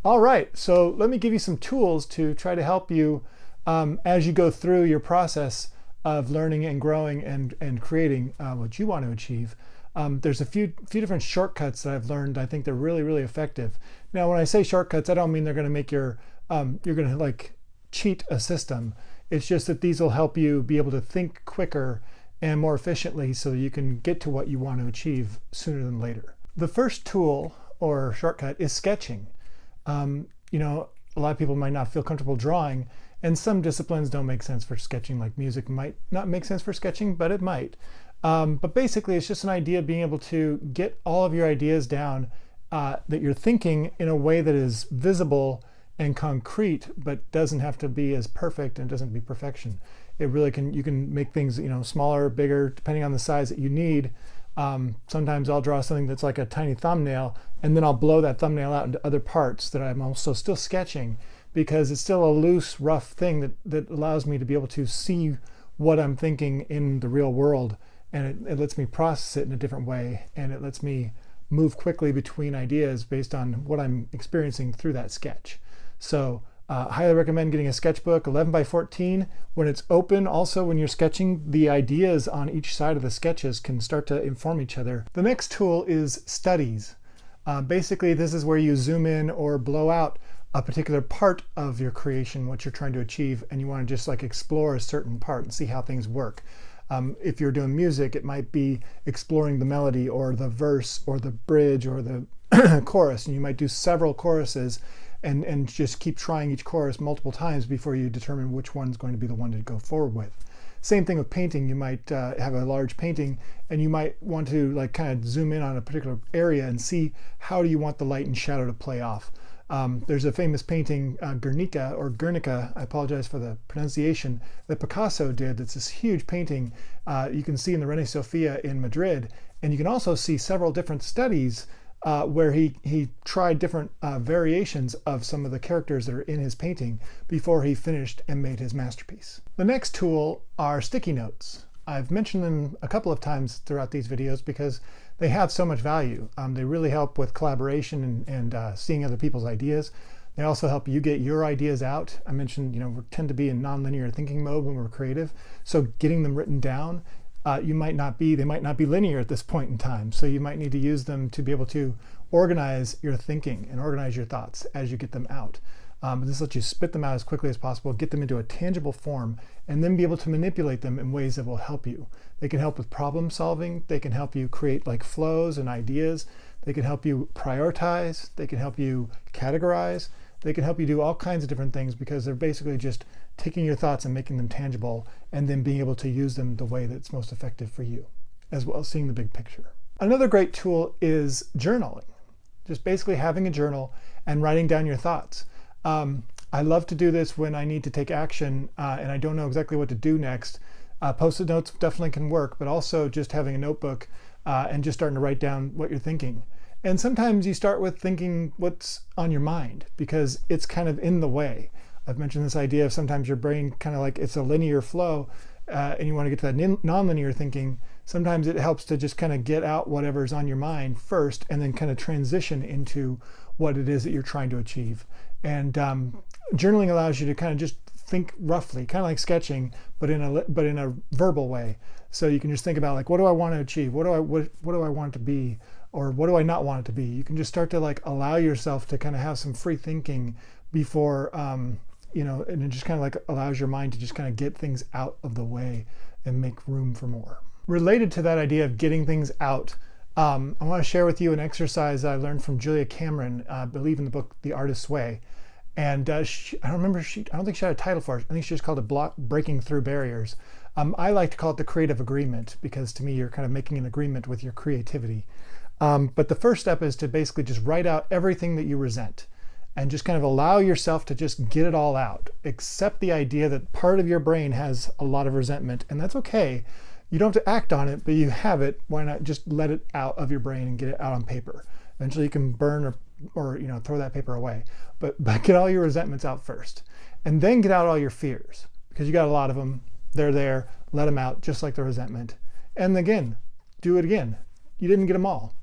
All right, so let me give you some tools to try to help you as you go through your process of learning and growing and creating what you want to achieve. There's a few different shortcuts that I've learned. I think they're really, really effective. Now, when I say shortcuts, I don't mean they're going to make you're going to like cheat a system. It's just that these will help you be able to think quicker and more efficiently so you can get to what you want to achieve sooner than later. The first tool or shortcut is sketching. A lot of people might not feel comfortable drawing, and some disciplines don't make sense for sketching, like music might not make sense for sketching, but it might. But basically, it's just an idea of being able to get all of your ideas down that you're thinking in a way that is visible and concrete, but doesn't have to be as perfect and doesn't be perfection. It really can, you can make things, smaller, bigger, depending on the size that you need. Sometimes I'll draw something that's like a tiny thumbnail, and then I'll blow that thumbnail out into other parts that I'm also still sketching, because it's still a loose, rough thing that allows me to be able to see what I'm thinking in the real world, and it lets me process it in a different way, and it lets me move quickly between ideas based on what I'm experiencing through that sketch. So highly recommend getting a sketchbook, 11 by 14. When it's open, also when you're sketching, the ideas on each side of the sketches can start to inform each other. The next tool is studies. Basically, this is where you zoom in or blow out a particular part of your creation, what you're trying to achieve, and you want to just like explore a certain part and see how things work. If you're doing music, it might be exploring the melody or the verse or the bridge or the chorus, and you might do several choruses and just keep trying each chorus multiple times before you determine which one's going to be the one to go forward with. Same thing with painting. You might have a large painting, and you might want to like kind of zoom in on a particular area and see how do you want the light and shadow to play off. There's a famous painting, Guernica, I apologize for the pronunciation, that Picasso did. That's this huge painting you can see in the Reina Sofia in Madrid, and you can also see several different studies where he tried different variations of some of the characters that are in his painting before he finished and made his masterpiece. The next tool are sticky notes. I've mentioned them a couple of times throughout these videos because they have so much value. They really help with collaboration and seeing other people's ideas. They also help you get your ideas out. I mentioned, we tend to be in nonlinear thinking mode when we're creative, so getting them written down, they might not be linear at this point in time, so you might need to use them to be able to organize your thinking and organize your thoughts as you get them out. This lets you spit them out as quickly as possible, get them into a tangible form, and then be able to manipulate them in ways that will help you. They can help with problem solving, they can help you create like flows and ideas, they can help you prioritize, they can help you categorize, they can help you do all kinds of different things because they're basically just taking your thoughts and making them tangible and then being able to use them the way that's most effective for you, as well as seeing the big picture. Another great tool is journaling. Just basically having a journal and writing down your thoughts. I love to do this when I need to take action and I don't know exactly what to do next. Post-it notes definitely can work, but also just having a notebook and just starting to write down what you're thinking. And sometimes you start with thinking what's on your mind because it's kind of in the way. I've mentioned this idea of sometimes your brain kind of like it's a linear flow and you want to get to that nonlinear thinking. Sometimes it helps to just kind of get out whatever's on your mind first and then kind of transition into what it is that you're trying to achieve. And journaling allows you to kind of just think roughly, kind of like sketching, but in a verbal way. So you can just think about like, what do I want to achieve? What do I want it to be? Or what do I not want it to be? You can just start to like allow yourself to kind of have some free thinking before, and it just kind of like allows your mind to just kind of get things out of the way and make room for more. Related to that idea of getting things out, I want to share with you an exercise I learned from Julia Cameron, I believe in the book The Artist's Way. And I don't think she had a title for it. I think she just called it Breaking Through Barriers. I like to call it the creative agreement because to me you're kind of making an agreement with your creativity. But the first step is to basically just write out everything that you resent and just kind of allow yourself to just get it all out. Accept the idea that part of your brain has a lot of resentment, and that's okay. You don't have to act on it, but you have it. Why not just let it out of your brain and get it out on paper? Eventually you can burn or throw that paper away. But get all your resentments out first. And then get out all your fears because you got a lot of them. They're there. Let them out just like the resentment. And again, do it again. You didn't get them all.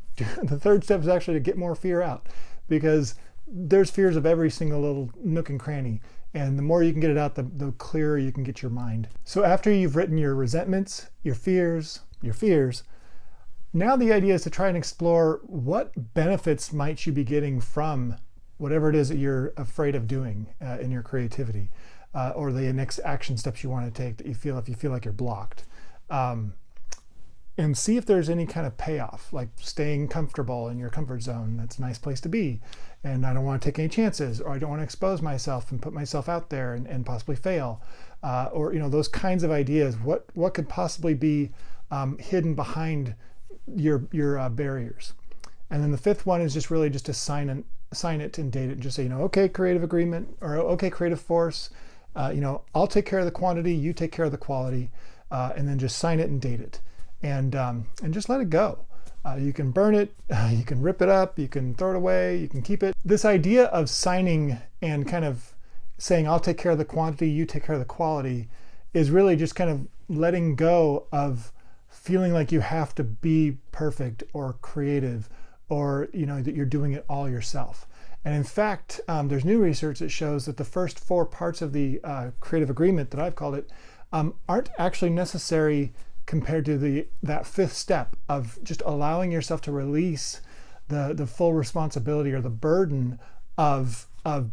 The third step is actually to get more fear out because there's fears of every single little nook and cranny. And the more you can get it out, the clearer you can get your mind. So after you've written your resentments, your fears, now the idea is to try and explore what benefits might you be getting from whatever it is that you're afraid of doing in your creativity, or the next action steps you want to take that you feel if you feel like you're blocked. And see if there's any kind of payoff, like staying comfortable in your comfort zone. That's a nice place to be. And I don't want to take any chances, or I don't want to expose myself and put myself out there and possibly fail. Or those kinds of ideas. What could possibly be hidden behind your barriers? And then the fifth one is just really just to sign it and date it and just say, okay, creative agreement, or okay, creative force. I'll take care of the quantity, you take care of the quality, and then just sign it and date it. And just let it go. You can burn it, you can rip it up, you can throw it away, you can keep it. This idea of signing and kind of saying, I'll take care of the quantity, you take care of the quality, is really just kind of letting go of feeling like you have to be perfect or creative, or that you're doing it all yourself. And in fact, there's new research that shows that the first 4 parts of the creative agreement, that I've called it, aren't actually necessary compared to that 5th step of just allowing yourself to release the full responsibility or the burden of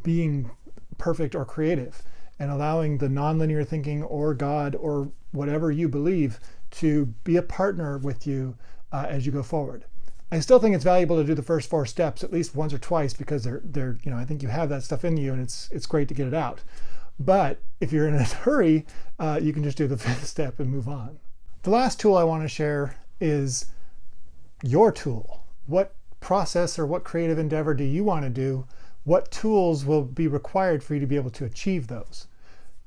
being perfect or creative, and allowing the nonlinear thinking or God or whatever you believe to be a partner with you as you go forward. I still think it's valuable to do the first 4 steps at least once or twice, because they're I think you have that stuff in you, and it's great to get it out. But if you're in a hurry, you can just do the 5th step and move on. The last tool I want to share is your tool. What process or what creative endeavor do you want to do? What tools will be required for you to be able to achieve those?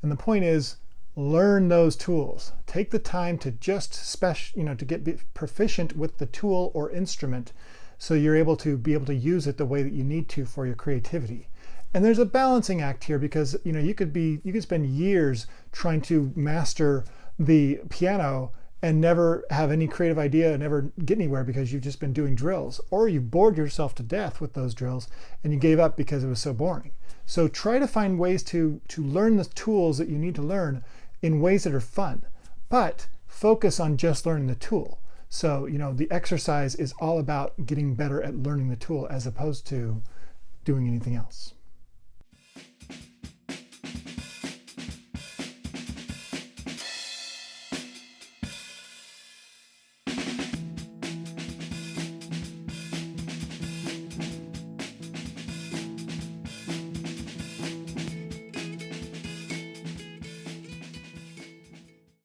And the point is, learn those tools. Take the time to just to get proficient with the tool or instrument, so you're able to use it the way that you need to for your creativity. And there's a balancing act here, because you could spend years trying to master the piano and never have any creative idea and never get anywhere because you've just been doing drills, or you bored yourself to death with those drills and you gave up because it was so boring. So try to find ways to learn the tools that you need to learn in ways that are fun, but focus on just learning the tool. So the exercise is all about getting better at learning the tool as opposed to doing anything else.